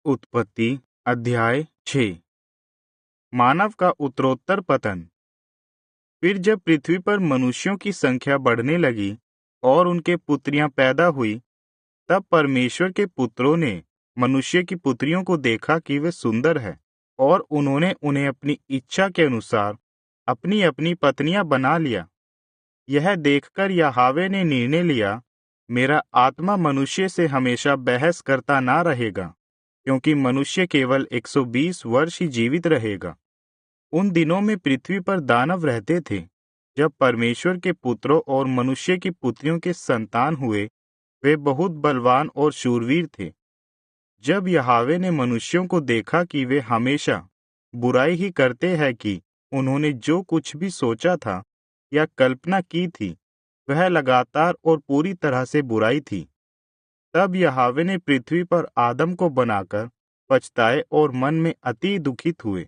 उत्पत्ति अध्याय 6। मानव का उत्तरोत्तर पतन। फिर जब पृथ्वी पर मनुष्यों की संख्या बढ़ने लगी और उनके पुत्रियां पैदा हुई, तब परमेश्वर के पुत्रों ने मनुष्य की पुत्रियों को देखा कि वे सुंदर है, और उन्होंने उन्हें अपनी इच्छा के अनुसार अपनी अपनी पत्नियां बना लिया। यह देखकर याहवे ने निर्णय लिया, मेरा आत्मा मनुष्य से हमेशा बहस करता ना रहेगा, क्योंकि मनुष्य केवल 120 वर्ष ही जीवित रहेगा। उन दिनों में पृथ्वी पर दानव रहते थे। जब परमेश्वर के पुत्रों और मनुष्य की पुत्रियों के संतान हुए, वे बहुत बलवान और शूरवीर थे। जब यहोवा ने मनुष्यों को देखा कि वे हमेशा बुराई ही करते हैं, कि उन्होंने जो कुछ भी सोचा था या कल्पना की थी वह लगातार और पूरी तरह से बुराई थी, तब यहोवा ने पृथ्वी पर आदम को बनाकर पछताए और मन में अति दुखित हुए।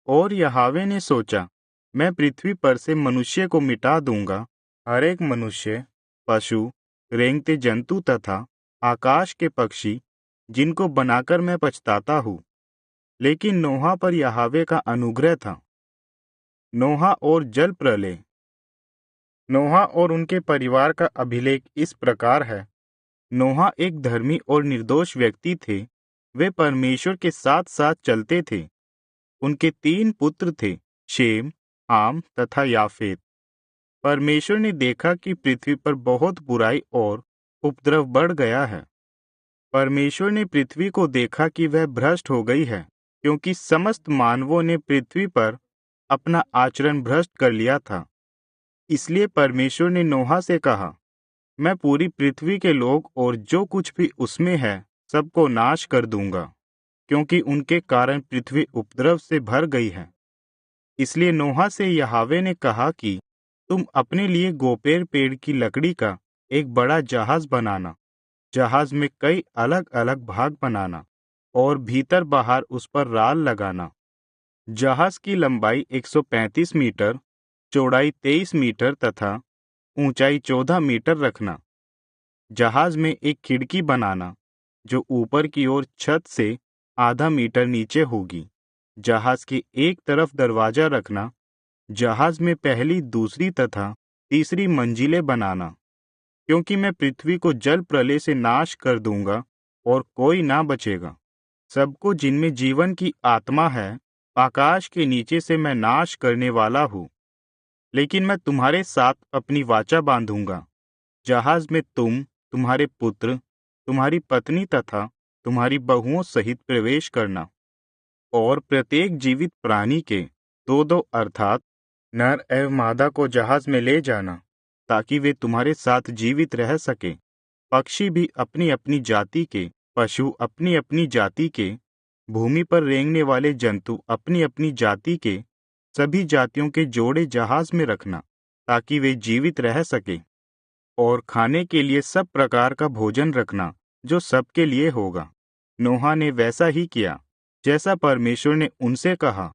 और यहोवा ने सोचा, मैं पृथ्वी पर से मनुष्य को मिटा दूंगा, हर एक मनुष्य, पशु, रेंगते जंतु तथा आकाश के पक्षी, जिनको बनाकर मैं पछताता हूँ। लेकिन नोहा पर यहोवा का अनुग्रह था। नोहा और जल प्रलय। नोहा और उनके परिवार का अभिलेख इस प्रकार है। नोहा एक धर्मी और निर्दोष व्यक्ति थे। वे परमेश्वर के साथ साथ चलते थे। उनके 3 पुत्र थे, शेम, हाम तथा याफेत। परमेश्वर ने देखा कि पृथ्वी पर बहुत बुराई और उपद्रव बढ़ गया है। परमेश्वर ने पृथ्वी को देखा कि वह भ्रष्ट हो गई है, क्योंकि समस्त मानवों ने पृथ्वी पर अपना आचरण भ्रष्ट कर लिया था। इसलिए परमेश्वर ने नोहा से कहा, मैं पूरी पृथ्वी के लोग और जो कुछ भी उसमें है सबको नाश कर दूंगा, क्योंकि उनके कारण पृथ्वी उपद्रव से भर गई है। इसलिए नोहा से यहोवा ने कहा कि तुम अपने लिए गोपेर पेड़ की लकड़ी का एक बड़ा जहाज बनाना। जहाज में कई अलग अलग भाग बनाना और भीतर बाहर उस पर राल लगाना। जहाज की लंबाई 135 मीटर, चौड़ाई 23 मीटर तथा ऊंचाई 14 मीटर रखना। जहाज में एक खिड़की बनाना जो ऊपर की ओर छत से आधा मीटर नीचे होगी। जहाज की एक तरफ दरवाजा रखना। जहाज में पहली, दूसरी तथा तीसरी मंजिलें बनाना, क्योंकि मैं पृथ्वी को जल प्रलय से नाश कर दूंगा और कोई ना बचेगा। सबको जिनमें जीवन की आत्मा है, आकाश के नीचे से मैं नाश करने वाला हूँ। लेकिन मैं तुम्हारे साथ अपनी वाचा बांधूंगा। जहाज में तुम, तुम्हारे पुत्र, तुम्हारी पत्नी तथा तुम्हारी बहुओं सहित प्रवेश करना, और प्रत्येक जीवित प्राणी के 2-2 अर्थात नर एवं मादा को जहाज में ले जाना, ताकि वे तुम्हारे साथ जीवित रह सके। पक्षी भी अपनी अपनी जाति के, पशु अपनी अपनी जाति के, भूमि पर रेंगने वाले जंतु अपनी अपनी जाति के, सभी जातियों के जोड़े जहाज में रखना, ताकि वे जीवित रह सके। और खाने के लिए सब प्रकार का भोजन रखना, जो सबके लिए होगा। नोहा ने वैसा ही किया जैसा परमेश्वर ने उनसे कहा।